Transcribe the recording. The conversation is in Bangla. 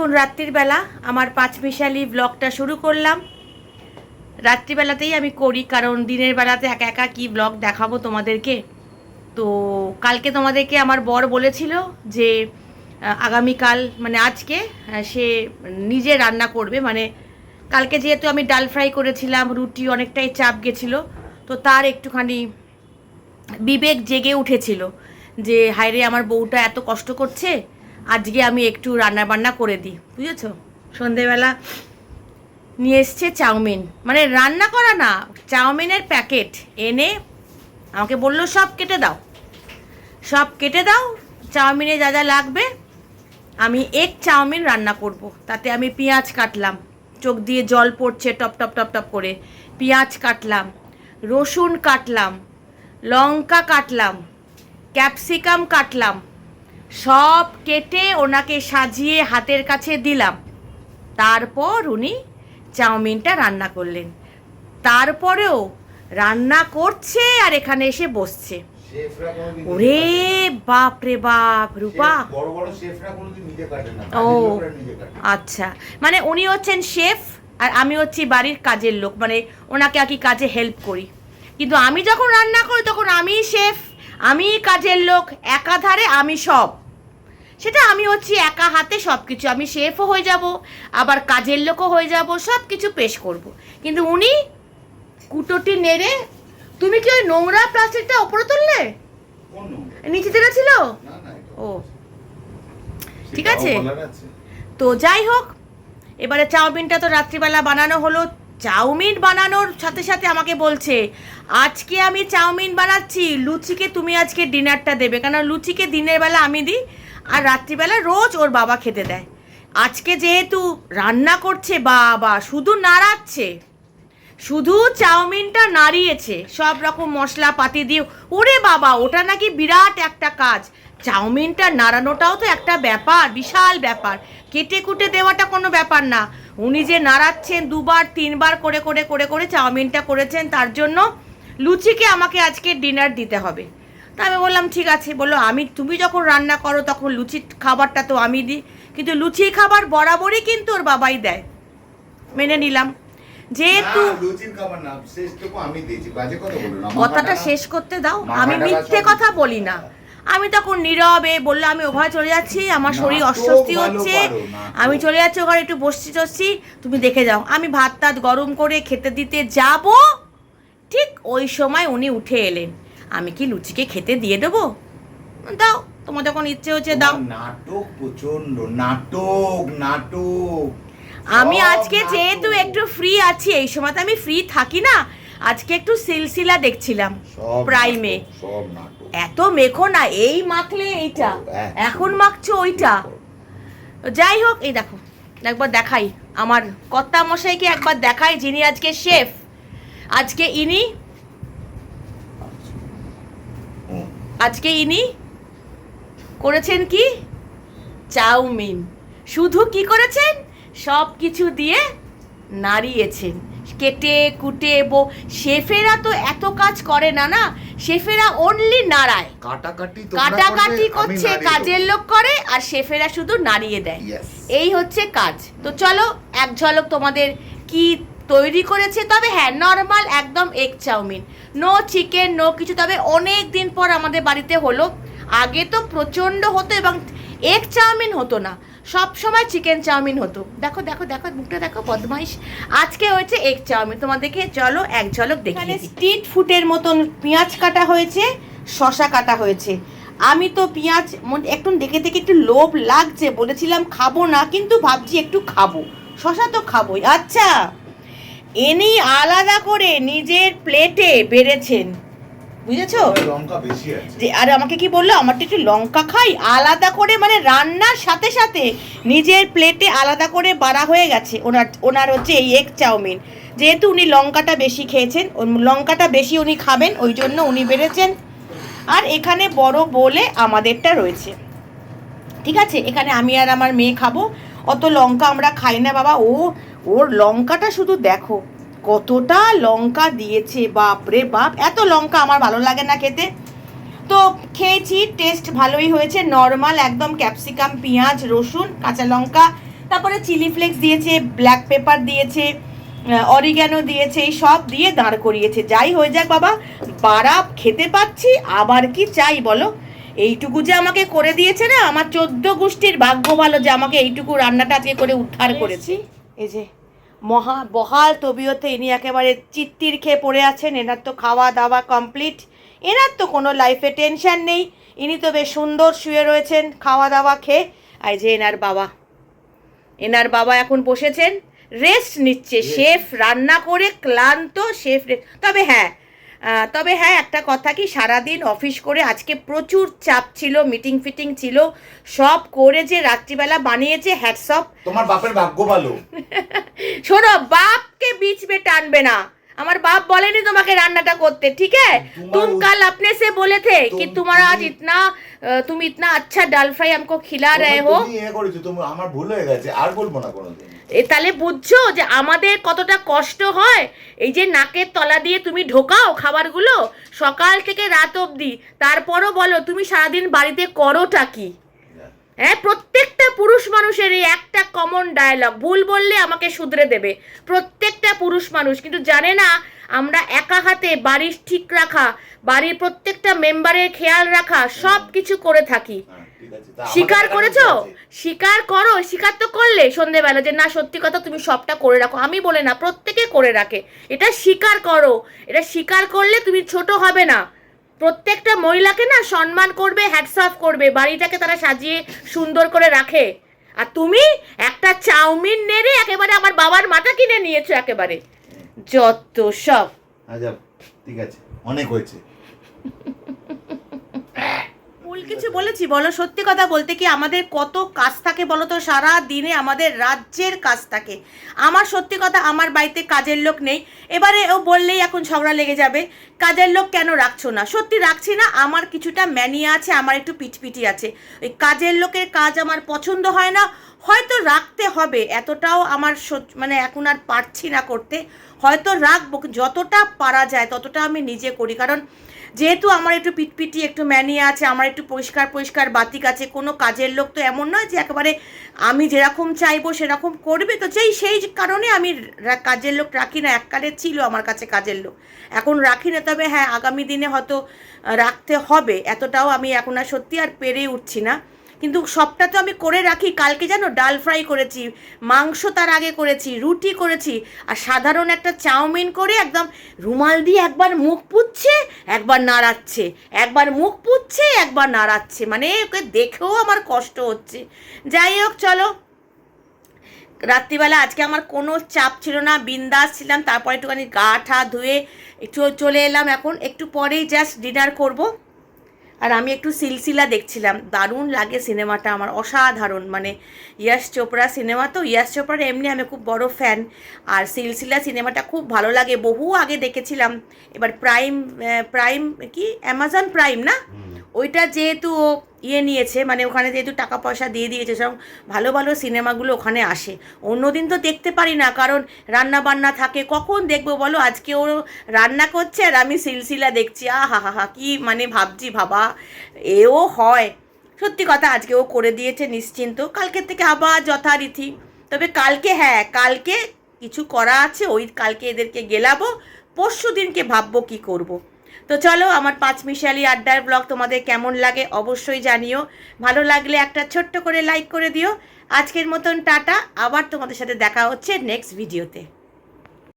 এখন রাত্রির বেলা আমার পাঁচমিশালি ব্লগটা শুরু করলাম। রাত্রিবেলাতেই আমি করি, কারণ দিনের বেলাতে একা একা কি ব্লগ দেখাবো তোমাদেরকে। তো কালকে তোমাদেরকে আমার বর বলেছিল যে আগামীকাল মানে আজকে সে নিজে রান্না করবে। মানে কালকে যেহেতু আমি ডাল ফ্রাই করেছিলাম, রুটি অনেকটাই চাপ গেছিলো, তো তার একটুখানি বিবেক জেগে উঠেছিল যে হায়রে আমার বউটা এত কষ্ট করছে, আজকে আমি একটু রান্না বান্না করে দিই, বুঝেছ। সন্ধেবেলা নিয়ে এসছে চাউমিন, মানে রান্না করা না, চাউমিনের প্যাকেট এনে আমাকে বললো সব কেটে দাও, সব কেটে দাও, চাউমিনে যা যা লাগবে। আমি এক চাউমিন রান্না করব, তাতে আমি পেঁয়াজ কাটলাম, চোখ দিয়ে জল পড়ছে টপ টপ টপ টপ করে, পেঁয়াজ কাটলাম, রসুন কাটলাম, লঙ্কা কাটলাম, ক্যাপসিকাম কাটলাম, সব কেটে ওনাকে সাজিয়ে হাতের কাছে দিলাম। তারপর উনি চাউমিনটা রান্না করলেন। তারপরেও রান্না করছে আর এখানে এসে বসছে। ওরে বাপ রে বাপ, রূপা ও আচ্ছা, মানে উনি হচ্ছেন শেফ আর আমি হচ্ছি বাড়ির কাজের লোক, মানে ওনাকে আর কি কাজে হেল্প করি। কিন্তু আমি যখন রান্না করি তখন আমি শেফ, আমি কাজের লোক, একাধারে আমি সব। সেটা আমি হচ্ছি একা হাতে সব কিছু, আমি শেফও হয়ে যাব, আবার কাজের লোকও হয়ে যাব, সব কিছু পেশ করব। কিন্তু উনি কুটোটি নেড়ে, তুমি কি ওই নোংরা প্লাস্টিকটা উপরে তুললে? নিচে যেটা ছিল? ও ঠিক আছে। তো যাই হোক, এবারে চাউমিনটা তো রাত্রিবেলা বানানো হলো। চাউমিন বানানোর সাথে সাথে আমাকে বলছে আজকে আমি চাউমিন বানাচ্ছি, লুচিকে তুমি আজকে ডিনারটা দেবে, কেন লুচিকে দিনের বেলা আমি দিই আর রাত্রিবেলা রোজ ওর বাবা খেতে দেয়। আজকে যেহেতু রান্না করছে, বাবা শুধু নাড়াচ্ছে, শুধু চাউমিনটা নাড়িয়েছে সব রকম মশলা পাতি দিয়ে। ওরে বাবা, ওটা নাকি বিরাট একটা কাজ, চাউমিনটা নাড়ানোটাও তো একটা ব্যাপার, বিশাল ব্যাপার। কেটে কুটে দেওয়াটা কোনো ব্যাপার না, উনি যে নাড়াচ্ছেন দুবার তিনবার করে করে করে করে চাউমিনটা করেছেন, তার জন্য লুচিকে আমাকে আজকে ডিনার দিতে হবে। তা আমি বললাম ঠিক আছে। বললো তুমি যখন রান্না করো তখন লুচির খাবারটা তো আমি দিই, কিন্তু লুচির খাবার বরাবরই কিন্তু ওর বাবাই দেয়, মেনে নিলাম। যেহেতু কথাটা শেষ করতে দাও, আমি মিথ্যে কথা বলি না। আমি তখন নীরবে বললো আমি ওখানে চলে যাচ্ছি, আমার শরীর অস্বস্তি হচ্ছে, আমি চলে যাচ্ছি ওখানে একটু বসছি টসছি, তুমি দেখে যাও। আমি ভাত টাত গরম করে খেতে দিতে যাব, ঠিক ওই সময় উনি উঠে এলেন। আমি কি লুচিকে খেতে দিয়ে দেবো? দাও, তোমার যখন ইচ্ছে হচ্ছে দাও। নাটক, প্রচন্ড নাটক নাটক। আমি আজকে যেহেতু একটু ফ্রি আছি, এই সময় তো আমি ফ্রি থাকি না, আজকে একটু সিলসিলা দেখছিলাম প্রাইমে। এত মেখো না, এই মাখলে এইটা, এখন মাখছো ওইটা। যাই হোক, এই দেখো একবার দেখাই, আমার কর্তা মশাইকে একবার দেখাই, যিনি আজকে শেফ। আজকে ইনি করেছেন কি, চাউমিন। শুধু কি করেছেন, সব কিছু দিয়ে নাড়িয়েছেন, কেটে কুটে। শেফেরা তো এত কাজ করে না, না শেফেরা অনলি নাড়ায়, কাটাকাটি করছে কাজের লোক করে, আর শেফেরা শুধু নাড়িয়ে দেয়। এই হচ্ছে কাজ। তো চলো এক ঝলক তোমাদের কি তৈরি করেছে। তবে হ্যাঁ, নর্মাল একদম egg chow mein, no chicken no কিছু। তবে অনেক দিন পর আমাদের বাড়িতে হলো, আগে তো প্রচণ্ড হতো এবং এগ চাউমিন হতো না, সব সময় চিকেন চাউমিন হতো। দেখো দেখো দেখো, মুখটা দেখো বদমাইশ। আজকে হয়েছে এগ চাউমিন, তোমাদেরকে চলো এক ঝলক দেখি। স্ট্রিট ফুডের মতন পেঁয়াজ কাটা হয়েছে, শশা কাটা হয়েছে। আমি তো পেঁয়াজ একটু দেখে দেখে একটু লোভ লাগছে, বলেছিলাম খাবো না, কিন্তু ভাবছি একটু খাবো, শশা তো খাবোই। আচ্ছা, এনি আলাদা করে নিজের প্লেটে বেড়েছেন, বুঝেছো? যে আর আমাকে কি বললো, আমারটা একটু লঙ্কা খাই আলাদা করে, মানে রান্নার সাথে সাথে নিজের প্লেটে আলাদা করে বাড়া হয়ে গেছে ওনার হচ্ছে এই এগ চাউমিন। যেহেতু উনি লঙ্কাটা বেশি খেয়েছেন, লঙ্কাটা বেশি উনি খাবেন, ওই জন্য উনি বেড়েছেন। আর এখানে বড় বলে আমাদেরটা রয়েছে, ঠিক আছে। এখানে আমি আর আমার মেয়ে খাবো, অত লঙ্কা আমরা খাই না বাবা। ওর লঙ্কাটা শুধু দেখো, কতটা লঙ্কা দিয়েছে, বাপ রে বাপ, এত লঙ্কা আমার ভালো লাগে না খেতে। তো খেয়েছি, টেস্ট ভালোই হয়েছে, নর্মাল একদম, ক্যাপসিকাম পেঁয়াজ রসুন কাঁচা লঙ্কা তারপরে চিলি ফ্লেক্স দিয়েছে, ব্ল্যাক পেপার দিয়েছে, অরিগ্যানো দিয়েছে, এই সব দিয়ে দাঁড় করিয়েছে। যাই হয়ে যাক বাবা, বারাপ খেতে পাচ্ছি, আবার কি চাই বলো? এইটুকু যে আমাকে করে দিয়েছে না, আমার 14 গোষ্ঠীর ভাগ্য ভালো যে আমাকে এইটুকু রান্নাটা আজকে করে উদ্ধার করেছি। এই যে বহাল তবিয়তে ইনি একেবারে চিত্তির খেয়ে পড়ে আছেন। এনার তো খাওয়া দাওয়া কমপ্লিট, এনার তো কোনো লাইফে টেনশন নেই, ইনি তো বেশ সুন্দর শুয়ে রয়েছেন খাওয়া দাওয়া খেয়ে। আর যে এনার বাবা এখন বসেছেন, রেস্ট নিচ্ছে। শেফ রান্না করে ক্লান্ত, শেফ তবে হ্যাঁ একটা কথা কি, সারাদিন অফিস করে আজকে প্রচুর চাপ ছিল, মিটিং ফিটিং ছিল, সব করে যে রাত্রিবেলা বানিয়েছে, হ্যাটস অফ। তোমার বাপের ভাগ্য ভালো। শোনো, বাপকে बीच में টানবে না। আমার বাপ বলেনি তোমাকে রান্নাটা করতে, ঠিক है? तुम कल अपने से बोले थे कि तुम्हारा आज तुम इतना अच्छा दाल फ्राई हमको खिला रहे हो। তুমি আমার ভুল হয়ে গেছে, আর বলবো না কোনোদিন। তাহলে বুঝছো যে আমাদের কতটা কষ্ট হয়। এই যে নাকের তলা দিয়ে তুমি ঢোকাও খাবারগুলো সকাল থেকে রাত অবধি, তারপরও বলো তুমি সারাদিন বাড়িতে করোটা কি? হ্যাঁ, প্রত্যেকটা পুরুষ মানুষের এই একটা কমন ডায়লগ, ভুল বললে আমাকে শুধরে দেবে, প্রত্যেকটা পুরুষ মানুষ কিন্তু জানে না আমরা একা হাতে বাড়ির ঠিক রাখা, বাড়ির প্রত্যেকটা মেম্বারের খেয়াল রাখা সব কিছু করে থাকি। স্বীকার করেছো? স্বীকার করো, স্বীকার তো করলে সন্ধেবেলা যে না সত্যি কথা তুমি সবটা করে রাখো। আমি বলে না, প্রত্যেকে করে রাখে, এটা স্বীকার করো। এটা স্বীকার করলে তুমি ছোট হবে না, প্রত্যেকটা মহিলাকে না সম্মান করবে, হ্যাটস অফ করবে, বাড়িটাকে তারা সাজিয়ে সুন্দর করে রাখে। আর তুমি একটা চাউমিন নেড়ে একেবারে আমার বাবার মাথা কিনে নিয়েছো একেবারে, যত সব। আচ্ছা ঠিক আছে, অনেক হয়েছে। ভুল কিছু বলেছি বলো? সত্যি কথা বলতে কি আমাদের কত কাজ থাকে বলো তো, সারা দিনে আমাদের রাজ্যের কাজ থাকে। আমার সত্যি কথা, আমার বাড়িতে কাজের লোক নেই। এবারে ও বললেই এখন ঝগড়া লেগে যাবে, কাজের লোক কেন রাখছো না? সত্যি রাখছি না, আমার কিছুটা ম্যানিয়া আছে, আমার একটু পিটপিটি আছে। ওই কাজের লোকের কাজ আমার পছন্দ হয় না, হয়তো রাখতে হবে, এতটাও আমার মানে এখন আর পারছি না করতে, হয়তো রাখবো, যতটা পারা যায় ততটা আমি নিজে করি। কারণ যেহেতু আমার একটু পিটপিটি, একটু ম্যানিয়া আছে, আমার একটু পরিষ্কার বাতিক আছে, কোনো কাজের লোক তো এমন নয় যে একেবারে আমি যেরকম চাইবো সেরকম করবে। তো সেই কারণে আমি কাজের লোক রাখি না। এককালে ছিল আমার কাছে কাজের লোক, এখন রাখি না। তবে হ্যাঁ, আগামী দিনে হয়তো রাখতে হবে, এতটাও আমি এখন আর সত্যি আর পেরে উঠছি না। কিন্তু সবটা তো আমি করে রাখি। কালকে জানো ডাল ফ্রাই করেছি, মাংস তার আগে করেছি, রুটি করেছি, আর সাধারণ একটা চাউমিন করে একদম রুমাল দিয়ে একবার মুখ পুচ্ছে একবার নাড়াচ্ছে, একবার মুখ পুচ্ছে একবার নাড়াচ্ছে, মানে ওকে দেখেও আমার কষ্ট হচ্ছে। যাই হোক চলো, রাত্রিবেলা আজকে আমার কোনো চাপ ছিল না, বিন্দাস ছিলাম। তারপরে একটুখানি গা ঠা ধুয়ে একটু চলে এলাম, এখন একটু পরেই জাস্ট ডিনার করব। আর আমি একটু সিলসিলা দেখছিলাম, দারুণ লাগে সিনেমাটা আমার, অসাধারণ। মানে ইয়াশ চোপড়া সিনেমা, তো ইয়াশ চোপড়ার এমনি আমি খুব বড় ফ্যান, আর সিলসিলা সিনেমাটা খুব ভালো লাগে। বহু আগে দেখেছিলাম, এবার প্রাইম কি অ্যামাজন প্রাইম না, ওইটা যেহেতু নিয়েছে, মানে ওখানে যেহেতু টাকা পয়সা দিয়ে দিয়েছে, সব ভালো ভালো সিনেমাগুলো ওখানে আসে। অন্যদিন তো দেখতে পারি না, কারণ রান্না বান্না থাকে, কখন দেখবো বলো? আজকে ও রান্না করছে আর আমি সিলসিলা দেখছি, হা কি মানে ভাবছি, ভাবা এও হয়। সত্যি কথা, আজকে ও করে দিয়েছে নিশ্চিন্ত, কালকের থেকে আবার যথারীতি। তবে কালকে কিছু করা আছে, ওই কালকে এদেরকে গেলাবো, পরশু দিনকে ভাববো কি করব। তো চলো, আমার 5 মিশালি আড্ডার ব্লগ তোমাদের কেমন লাগে অবশ্যই জানিও। ভালো লাগলে একটা ছোট্ট করে লাইক করে দিও। আজকের মতন টাটা, আবার তোমাদের সাথে দেখা হচ্ছে নেক্সট ভিডিওতে।